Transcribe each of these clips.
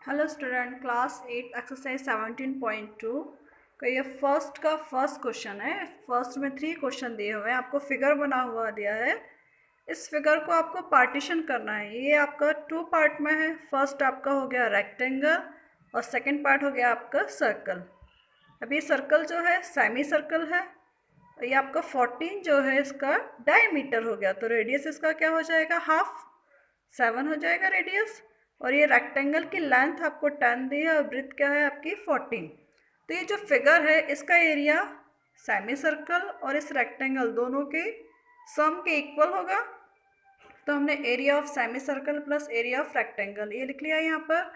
Hello student, class 8 exercise 17.2 का ये first question है। फर्स्ट में 3 क्वेश्चन दिए हुए हैं, आपको फिगर बना हुआ दिया है। इस फिगर को आपको पार्टीशन करना है। ये आपका 2 पार्ट में है। फर्स्ट आपका हो गया रेक्टेंगल और सेकंड पार्ट हो गया आपका सर्कल। अब ये सर्कल जो है सेमी सर्कल है। ये आपका 14 जो है इसका डायमीटर हो गया, तो रेडियस इसका क्या हो जाएगा, हाफ 7 हो जाएगा रेडियस। और ये रेक्टेंगल की लेंथ आपको 10 दी है और ब्रेथ क्या है आपकी 14। तो ये जो फिगर है इसका एरिया सेमी सर्कल और इस रेक्टेंगल दोनों के सम के इक्वल होगा। तो हमने area of semi circle plus area of rectangle ये लिख लिया। यहाँ पर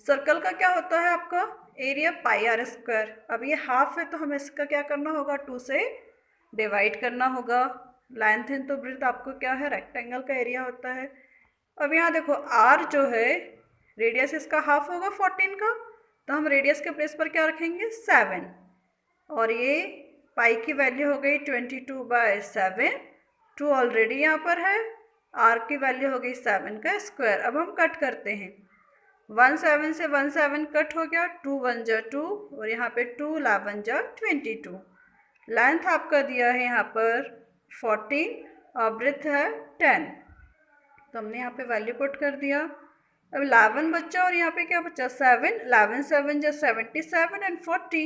सर्कल का क्या होता है आपका एरिया पाई आर स्क्वायर। अब ये हाफ है तो हमें इसका क्या करना होगा, 2 से डिवाइड करना होगा। लेंथ इन तो ब्रेथ आपको क्या है रेक्टेंगल का एरिया होता है। अब यहाँ देखो आर जो है रेडियस इसका हाफ होगा 14 का, तो हम रेडियस के प्लेस पर क्या रखेंगे 7। और ये पाई की वैल्यू हो गई 22/7। 2 ऑलरेडी यहाँ पर है, आर की वैल्यू हो गई 7 का स्क्वायर। अब हम कट करते हैं, 1 7 से 1 7 कट हो गया, 2 1 जा 2 और यहाँ पे 2 11 जा 22। लेंथ आपका दिया है यहाँ पर 14 और ब्रेथ है 10, तो हमने यहाँ पे वैल्यू पुट कर दिया। अब 11 बच्चा और यहाँ पे क्या बचा 7। 11 7 जा 77 एंड 40,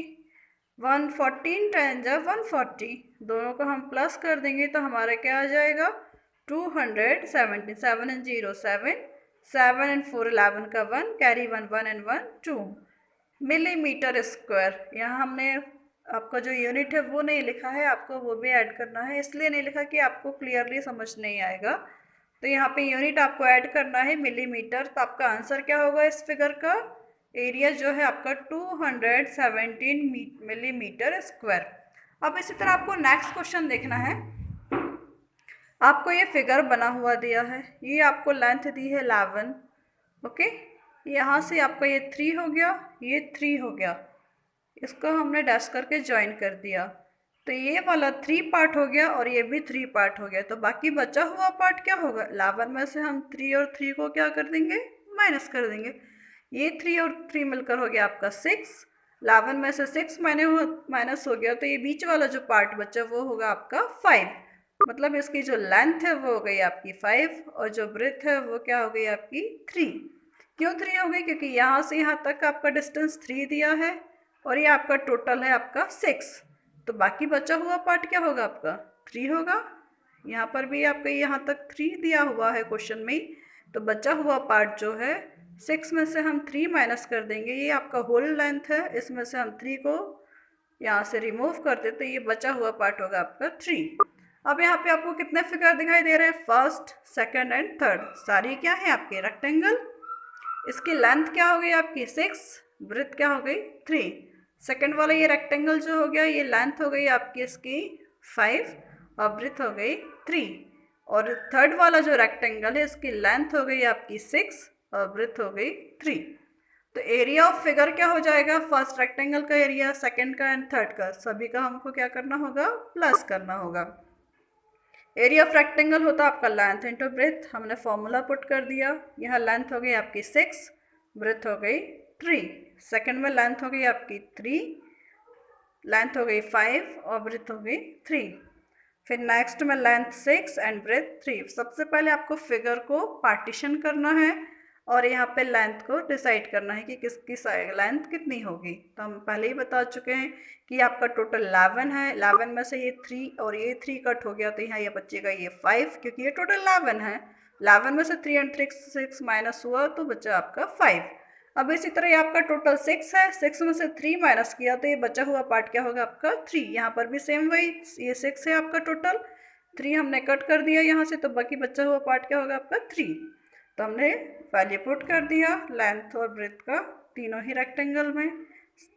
114 10 जा 140। दोनों को हम प्लस कर देंगे तो हमारा क्या आ जाएगा 270। 7 एंड 0 7, 7 एंड 4 11 का 1, कैरी 1 1 एंड 1 2 मिलीमीटर स्क्वायर। यहाँ हमने आपका जो यूनिट है वो नहीं लिखा है, आपको वो भी ऐड करना है। इसलिए नहीं लिखा कि आपको क्लियरली समझ नहीं आएगा, तो यहाँ पे यूनिट आपको ऐड करना है मिलीमीटर। तो आपका आंसर क्या होगा इस फिगर का, एरिया जो है आपका 217 मिलीमीटर स्क्वायर। अब इसी तरह आपको नेक्स्ट क्वेश्चन देखना है। आपको ये फिगर बना हुआ दिया है, ये आपको लेंथ दी है 11। ओके, यहाँ से आपका ये 3 हो गया, ये 3 हो गया, इसको हमने डैश करके ज्वाइन कर दिया। तो ये वाला 3 पार्ट हो गया और ये भी 3 पार्ट हो गया। तो बाकी बचा हुआ पार्ट क्या होगा, 11 में से हम 3 और 3 को क्या कर देंगे, माइनस कर देंगे। ये 3 और 3 मिलकर हो गया आपका 6। 11 में से 6 माइनस हो गया, तो ये बीच वाला जो पार्ट बचा वो होगा आपका 5। मतलब इसकी जो लेंथ है वो हो गई आपकी 5 और जो ब्रेथ है वो क्या हो गई आपकी 3। क्यों 3 हो गई, क्योंकि यहाँ से यहाँ तक आपका डिस्टेंस 3 दिया है और ये आपका टोटल है आपका 6। तो बाकी बचा हुआ पार्ट क्या होगा आपका 3 होगा। यहाँ पर भी आपका यहाँ तक 3 दिया हुआ है क्वेश्चन में, तो बचा हुआ पार्ट जो है 6 में से हम 3 माइनस कर देंगे। ये आपका होल लेंथ है, इसमें से हम 3 को यहाँ से रिमूव कर देते, तो ये बचा हुआ पार्ट होगा आपका 3। अब यहाँ पे आपको कितने फिगर दिखाई दे रहे हैं, फर्स्ट सेकेंड एंड थर्ड, सारी क्या है आपके रेक्टेंगल। इसकी लेंथ क्या हो गई आपकी 6, ब्रेथ क्या हो गई 3। सेकेंड वाला ये रेक्टेंगल जो हो गया ये लेंथ हो गई आपकी इसकी 5 और ब्रेथ हो गई 3। और थर्ड वाला जो रेक्टेंगल है इसकी लेंथ हो गई आपकी 6 और ब्रेथ हो गई 3। तो एरिया ऑफ फिगर क्या हो जाएगा, फर्स्ट रेक्टेंगल का एरिया, सेकेंड का एंड थर्ड का, सभी का हमको क्या करना होगा, प्लस करना होगा। एरिया ऑफ रेक्टेंगल होता है आपका लेंथ इंटू ब्रेथ, हमने फॉर्मूला पुट कर दिया। यहाँ लेंथ हो गई आपकी 6, ब्रेथ हो गई 3। सेकेंड में लेंथ हो गई आपकी 3, लेंथ हो गई 5 और ब्रेथ हो गई 3। फिर नेक्स्ट में लेंथ 6 एंड ब्रेथ 3। सबसे पहले आपको फिगर को पार्टीशन करना है और यहाँ पे लेंथ को डिसाइड करना है कि किसकी लेंथ कितनी होगी। तो हम पहले ही बता चुके हैं कि आपका टोटल 11 है। 11 में से ये 3 और ये 3 कट हो गया, तो यहाँ ये बचेगा ये 5, क्योंकि ये टोटल 11 है। 11 में से 3 एंड 6 माइनस हुआ तो बचा आपका 5। अब इसी तरह ये आपका टोटल 6 है, 6 में से 3 माइनस किया तो ये बचा हुआ पार्ट क्या होगा आपका 3। यहाँ पर भी सेम वही, ये 6 है आपका टोटल, 3 हमने कट कर दिया यहाँ से, तो बाकी बचा हुआ पार्ट क्या होगा आपका 3। तो हमने वैल्यू पुट कर दिया लेंथ और ब्रेथ का तीनों ही रेक्टेंगल में।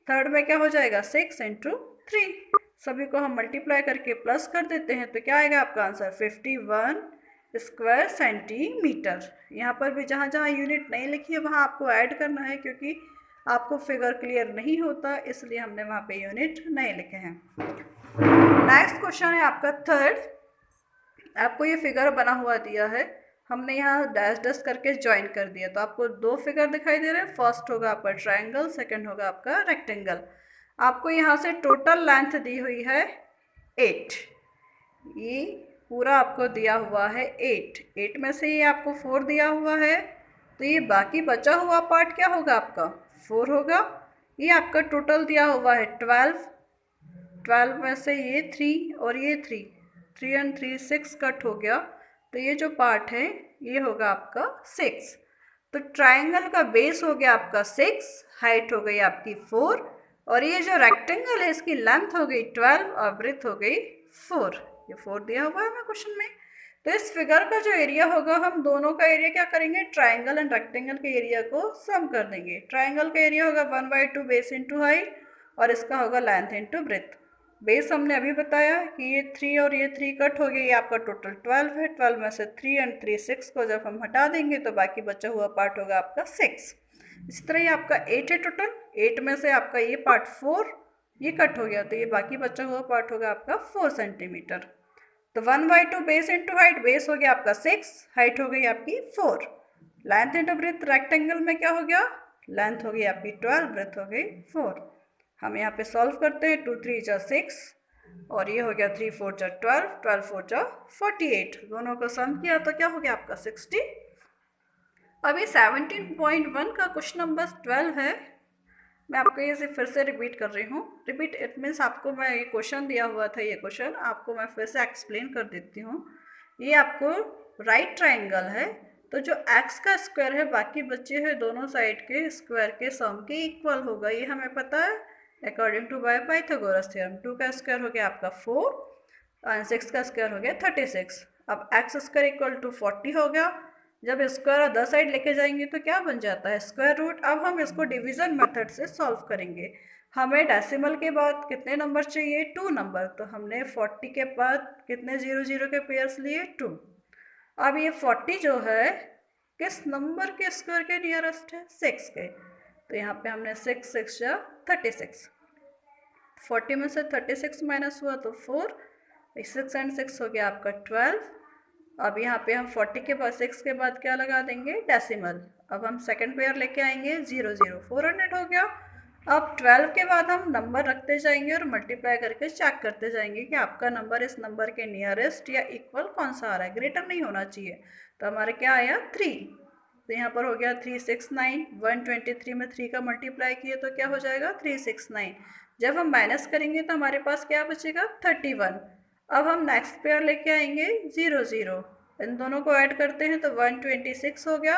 थर्ड में क्या हो जाएगा 6 इंटू 3, सभी को हम मल्टीप्लाई करके प्लस कर देते हैं, तो क्या आएगा आपका आंसर 51 स्क्वायर सेंटीमीटर। यहाँ पर भी जहाँ जहाँ यूनिट नहीं लिखी है वहाँ आपको ऐड करना है, क्योंकि आपको फिगर क्लियर नहीं होता इसलिए हमने वहाँ पे यूनिट नहीं लिखे हैं। नेक्स्ट क्वेश्चन है आपका थर्ड। आपको ये फिगर बना हुआ दिया है हमने यहाँ डैश डैश करके ज्वाइन कर दिया। तो आपको दो फिगर दिखाई दे रहे हैं, फर्स्ट होगा आपका ट्रायंगल, सेकंड होगा आपका रेक्टेंगल। आपको यहाँ से टोटल लेंथ दी हुई है 8, ये पूरा आपको दिया हुआ है 8 में से ये आपको 4 दिया हुआ है, तो ये बाकी बचा हुआ पार्ट क्या होगा आपका 4 होगा। ये आपका टोटल दिया हुआ है 12 में से ये 3 और ये 3 एंड 3 6 कट हो गया, तो ये जो पार्ट है ये होगा आपका 6। तो ट्रायंगल का बेस हो गया आपका 6, हाइट हो गई आपकी 4, और ये जो रेक्टेंगल है इसकी लेंथ हो गई 12 और ब्रेथ हो गई 4। ये 4 दिया हुआ है हमें क्वेश्चन में। तो इस फिगर का जो एरिया होगा, हम दोनों का एरिया क्या करेंगे, ट्रायंगल एंड रेक्टेंगल के एरिया को सम कर देंगे। ट्रायंगल का एरिया होगा 1/2 बेस इंटू हाइट, और इसका होगा लेंथ इंटू ब्रेथ। बेस हमने अभी बताया कि ये 3 और ये 3 कट हो गया, ये आपका टोटल 12 है। 12 में से 3 एंड 3 6 को जब हम हटा देंगे तो बाकी बचा हुआ पार्ट होगा आपका 6। इसी तरह ये आपका 8 है टोटल, 8 में से आपका ये पार्ट 4 ये कट हो गया, तो ये बाकी बचा हुआ पार्ट होगा आपका 4 सेंटीमीटर। तो 1/2 बेस इंटू हाइट, बेस हो गया आपका 6, हाइट हो गई आपकी 4। लेंथ इंटू ब्रेथ, रेक्टेंगल में क्या हो गया, लेंथ हो गई आपकी 12, ब्रेथ हो गई 4। हम यहाँ पे सॉल्व करते हैं, 2 3 जा 6 और ये हो गया 3 4 जा 12, 12 4 जा 48। दोनों को सम किया तो क्या हो गया आपका 60। अभी 17.1 का क्वेश्चन नंबर 12 है। मैं आपको ये फिर से रिपीट कर रही हूँ। रिपीट इट मीन्स आपको मैं ये क्वेश्चन दिया हुआ था, ये क्वेश्चन आपको मैं फिर से एक्सप्लेन कर देती हूँ। ये आपको राइट ट्रायंगल है, तो जो एक्स का स्क्वायर है बाकी बचे हुए दोनों साइड के स्क्वायर के सम के इक्वल होगा, ये हमें पता है according to by Pythagoras theorem. 2 का स्क्वायर हो गया आपका 4 और 6 का स्क्वायर हो गया 36। अब एक्स स्क्वायर इक्वल टू 40 हो गया। जब स्क्वायर अदर साइड लेके जाएंगे तो क्या बन जाता है, स्क्वायर रूट। अब हम इसको डिवीजन मेथड से सॉल्व करेंगे। हमें डेसिमल के बाद कितने नंबर चाहिए, 2 नंबर। तो हमने 40 के बाद कितने 0 0 के पेयर्स लिए, 2। अब ये 40 जो है किस नंबर के स्क्वायर के नियरेस्ट है, 6 के। तो यहाँ पे हमने 6 6 या 36, 40 में से 36 माइनस हुआ तो 4, 6 एंड 6 हो गया आपका 12। अब यहाँ पे हम 40 के बाद 6 के बाद क्या लगा देंगे, डेसिमल। अब हम सेकंड पेयर लेके आएंगे 0 0, 400 हो गया। अब 12 के बाद हम नंबर रखते जाएंगे और मल्टीप्लाई करके चेक करते जाएंगे कि आपका नंबर इस नंबर के नियरेस्ट या इक्वल कौन सा आ रहा है, ग्रेटर नहीं होना चाहिए। तो हमारे क्या आया 3, तो यहाँ पर हो गया 369। 123 में 3 का मल्टीप्लाई किए तो क्या हो जाएगा 369। जब हम माइनस करेंगे तो हमारे पास क्या बचेगा 31। अब हम नेक्स्ट पेयर लेके आएंगे 0 0, इन दोनों को ऐड करते हैं तो 126 हो गया।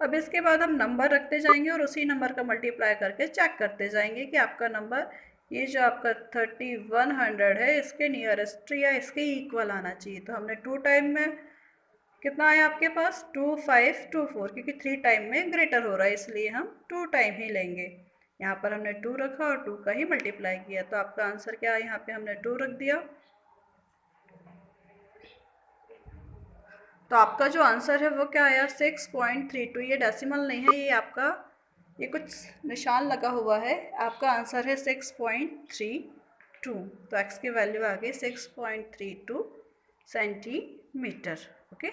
अब इसके बाद हम नंबर रखते जाएंगे और उसी नंबर का मल्टीप्लाई करके चेक करते जाएंगे कि आपका नंबर ये जो आपका 3100 है इसके नियरेस्ट या इसके इक्वल आना चाहिए। तो हमने 2 टाइम में कितना आया आपके पास 2524, क्योंकि 3 टाइम में ग्रेटर हो रहा है इसलिए हम 2 टाइम ही लेंगे। यहाँ पर हमने 2 रखा और 2 का ही मल्टीप्लाई किया, तो आपका आंसर क्या है, यहाँ पे हमने 2 रख दिया। तो आपका जो आंसर है वो क्या आया 6.32। ये डेसिमल नहीं है, ये आपका ये कुछ निशान लगा हुआ है। आपका आंसर है 6.32। तो एक्स की वैल्यू आ गई 6.32 सेंटीमीटर। ओके।